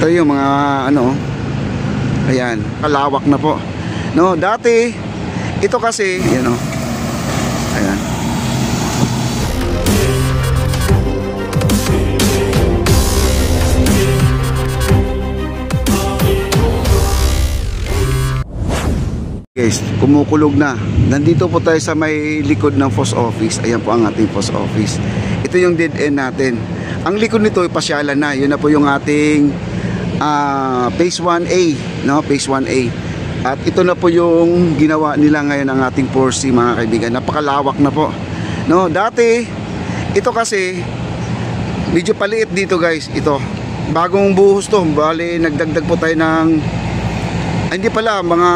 Ito yung mga ano, ayan, kalawak na po. No, dati ito kasi, you know, ayan. Guys, kumukulog na. Nandito po tayo sa may likod ng post office. Ayan po ang ating post office. Ito yung dead end natin. Ang likod nito ay pasyalan na. Yun na po yung ating phase 1A, no? Phase 1A. At ito na po yung ginawa nila ngayon ang ating 4C, mga kaibigan. Napakalawak na po. No, dati ito kasi medyo paliit dito, guys. Ito. Bagong buhos to. Bali, nagdagdag po tayo ng hindi pala, mga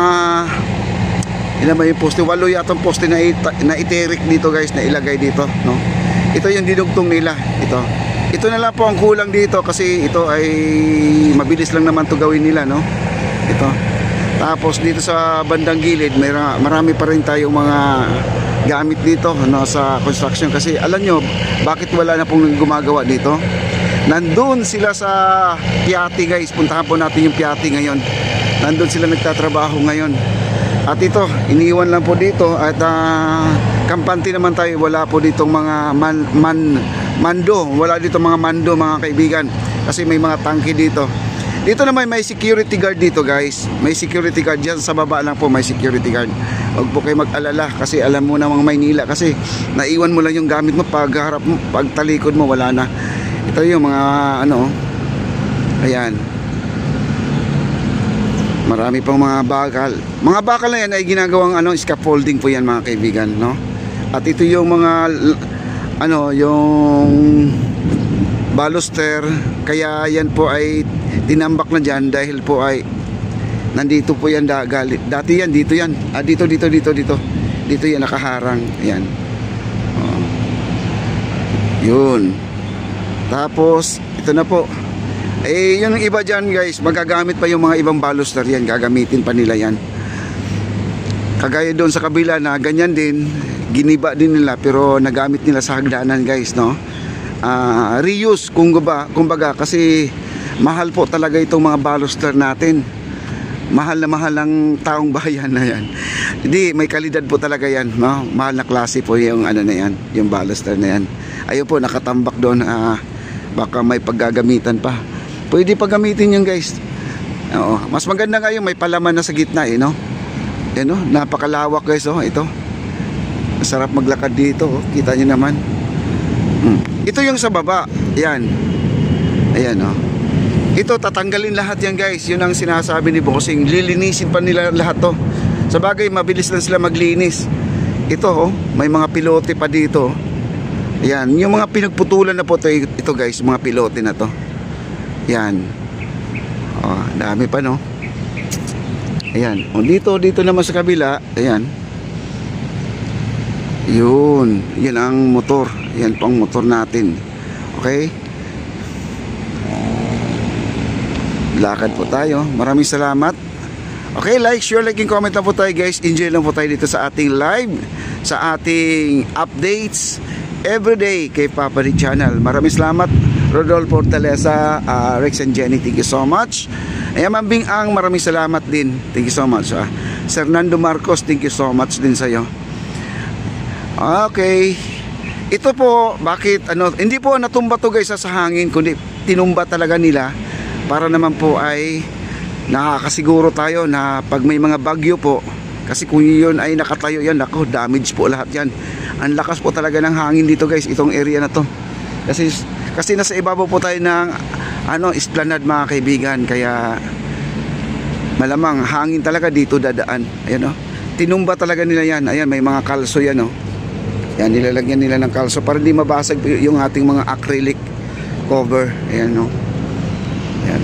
ilan ba yung poste? 8 yatang poste na iterik dito, guys, na ilagay dito, no? Ito yung dinugtong nila. Ito na lang po ang kulang dito kasi ito ay mabilis lang naman to gawin nila, no? Ito. Tapos dito sa bandang gilid, marami pa rin tayong mga gamit dito, no, sa construction. Kasi alam nyo, bakit wala na pong gumagawa dito? Nandun sila sa Piatti, guys. Puntahan po natin yung Piatti ngayon. Nandun sila nagtatrabaho ngayon. At ito, iniwan lang po dito. At kampante naman tayo. Wala po ditong mga mando. Wala ditong mga mando, mga kaibigan. Kasi may mga tangke dito. Dito naman may security guard dito, guys. May security guard dyan. Sa baba lang po may security guard. Huwag po kayo mag-alala. Kasi alam mo na mga Maynila. Kasi naiwan mo lang yung gamit mo. Pag harap mo, pag talikod mo, wala na. Ito yung mga ano. Ayan. Marami pang mga bakal. Mga bakal na yan ay ginagawang ano, scaffolding po yan, mga kaibigan, no? At ito yung mga ano, yung baluster. Kaya yan po ay tinambak na dyan dahil po ay nandito po yan dati yan, dito yan. Dito yan nakaharang. Ayan. Yun. Tapos ito na po. Yung iba dyan, guys, magagamit pa yung mga ibang baluster yan. Gagamitin pa nila yan. Kagaya doon sa kabila na ganyan din, giniba din nila pero nagamit nila sa hagdanan, guys, no? Reuse kumbaga kasi mahal po talaga itong mga baluster natin. Mahal na mahal ang taong bayan na yan. Hindi, may kalidad po talaga yan, no? Mahal na klase po yung ano na yan, yung baluster na yan. Ayun po, nakatambak doon. Baka may paggagamitan pa. Pwede pa gamitin yun, guys. Oo. Mas maganda ngayon may palaman na sa gitna, no? Yan, no? Napakalawak, guys, oh. Ito. Masarap maglakad dito, oh. Kita nyo naman. Ito yung sa baba. Yan. Ayan, oh. Ito, tatanggalin lahat yan, guys. Yun ang sinasabi ni Bossing. Lilinisin pa nila lahat to. Sa bagay, mabilis lang sila maglinis. Ito, oh. May mga pilote pa dito. Ayan. Yung mga pinagputulan na po ito, guys. Mga pilote na to. Yan. Oh, dami pa, no? Ayan. O, dito naman sa kabila. Ayan. Yun. Yan ang motor. Yan po ang motor natin. Okay? Lakad po tayo. Maraming salamat. Okay, like, share, like, and comment lang po tayo, guys. Enjoy lang po tayo dito sa ating live, sa ating updates everyday kay Papa Rick Channel. Maraming salamat. Rodolfo Fortaleza, Rex and Jenny, thank you so much. Ayan, Mambing Ang, maraming salamat din. Thank you so much. Sir Nando Marcos, thank you so much din sa'yo. Okay. Ito po, bakit, hindi po natumba to, guys, sa hangin, kundi tinumba talaga nila para naman po ay nakakasiguro tayo na pag may mga bagyo po, kasi kung yun ay nakatayo yan, ako, damage po lahat yan. Ang lakas po talaga ng hangin dito, guys, itong area na to. Kasi nasa ibabaw po tayo ng esplanade, mga kaibigan, kaya malamang hangin talaga dito dadaan. Ayan, oh. Tinumba talaga nila yan. Ayan, may mga kalso yan, oh. Yan, nilalagyan nila ng kalso para hindi mabasag yung ating mga acrylic cover. Ayan, oh. Ayan.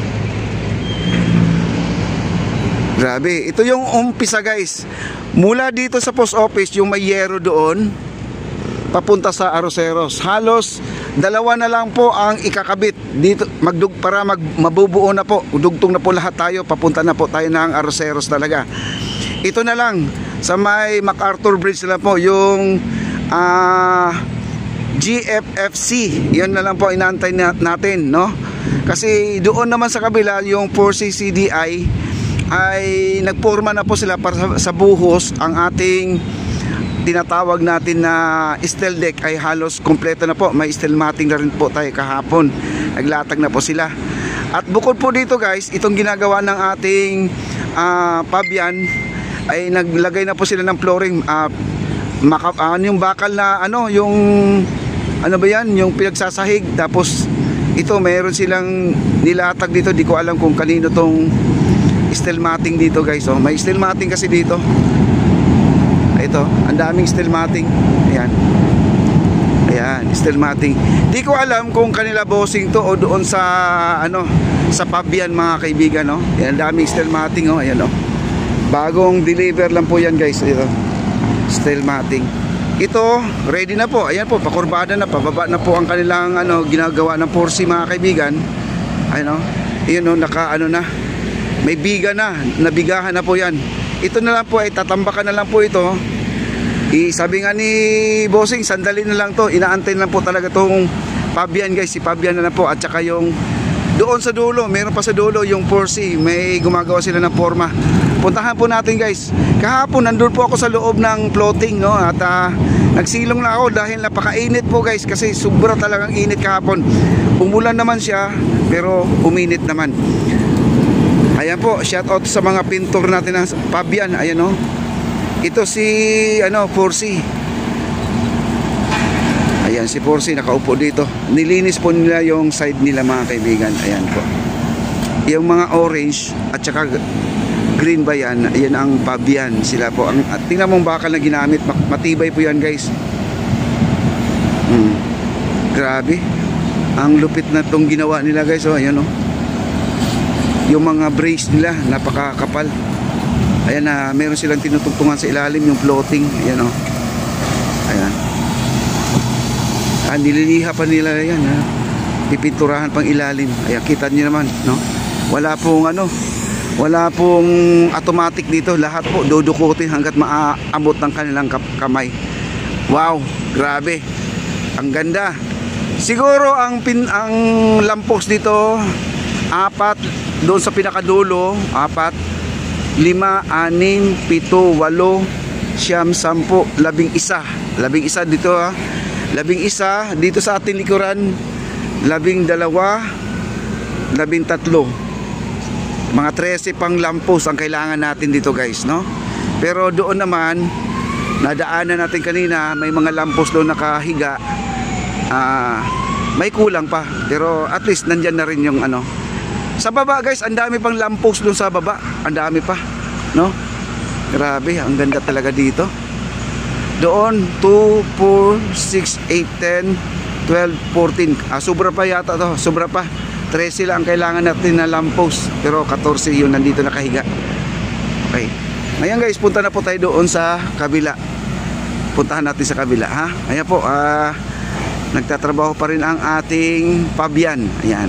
Grabe, ito yung umpisa, guys. Mula dito sa post office, yung may yero doon papunta sa Arroceros. Halos dalawa na lang po ang ikakabit dito para mabubuo na po. Dugtong na po lahat tayo. Papunta na po tayo ng Arroceros talaga. Ito na lang sa may MacArthur Bridge na po yung GFFC. Yan na lang po inaantay natin, no? Kasi doon naman sa kabila, yung 4C CDI ay nagporma na po sila para sa buhos. Ang ating tinatawag natin na steel deck ay halos kompleto na po. May steel matting na rin po tayo kahapon. Naglatag na po sila. At bukod po dito guys, itong ginagawa ng ating Pabian ay naglagay na po sila ng flooring. Yung bakal na yung ano ba yan, yung pinagsasahig. Tapos ito mayroon silang nilatag dito. Di ko alam kung kanino tong steel matting dito guys. May steel matting kasi dito. Ito, ang daming steel matting. Ayan, steel matting. Di ko alam kung kanila bossing to o doon sa sa Pabian mga kaibigan, no. Ayan, ang daming steel matting, ayan, bagong deliver lang po yan guys. Ito, steel matting. Ito, ready na po. Ayan po, pakurbada na, pababa na po ang kanilang ginagawa ng 4C mga kaibigan. Ayun, yun, naka na. May biga na, nabigahan na po yan. Ito na lang po ay tatambakan na lang po ito. Sabi nga ni bossing, sandali na lang to. Inaantay lang po talaga tong Pabian guys. Si Pabian na po. At saka yung doon sa dulo, meron pa sa dulo yung 4C. May gumagawa sila ng forma. Puntahan po natin guys. Kahapon nandun po ako sa loob ng floating, no? At nagsilong na ako dahil napakainit po guys. Kasi sobra talagang init kahapon. Umulan naman siya pero uminit naman. Ayan po, shout out sa mga pintor natin ng Pabian. Ayan, ito si 4C. Ayan si 4C nakaupo dito. Nilinis po nila yung side nila mga kaibigan. Ayan po. Yung mga orange at saka green ba yan? Ayan ang Pabian. Sila po. Tingnan mong bakal na ginamit. Matibay po yan guys. Grabe. Ang lupit na itong ginawa nila guys. Ayan yung mga brace nila napakakapal. Ayan na, meron silang tinutugtungan sa ilalim yung floating. Ayan ayan. Nililiha pa nila yan pipinturahan pang ilalim. Ayan, kita niyo naman, no? Wala pong automatic dito. Lahat po dudukutin hanggat maaabot ng kanilang kamay. Wow, grabe. Ang ganda. Siguro ang lampos dito 4 doon sa pinakadulo, 4, 5, 6, 7, 8, 9, 10, 11, 11 dito 11 dito sa ating likuran, 12, 13, mga 13 pang lampos ang kailangan natin dito guys, no? Pero doon naman nadaanan natin kanina, may mga lampos doon nakahiga. May kulang pa, pero at least nandyan na rin yung sa baba guys, ang dami pang lamppost doon sa baba. Ang dami pa, no? Grabe, ang ganda talaga dito. Doon 2, 4, 6, 8, 10, 12, 14. Sobra pa yata to, sobra pa. 13 lang ang kailangan natin na lamppost, pero 14 yun nandito nakahiga. Okay. Ngayon guys, punta na po tayo doon sa kabila. Puntahan natin sa kabila, ha? Ayan po, nagtatrabaho pa rin ang ating Pabian. Ayan.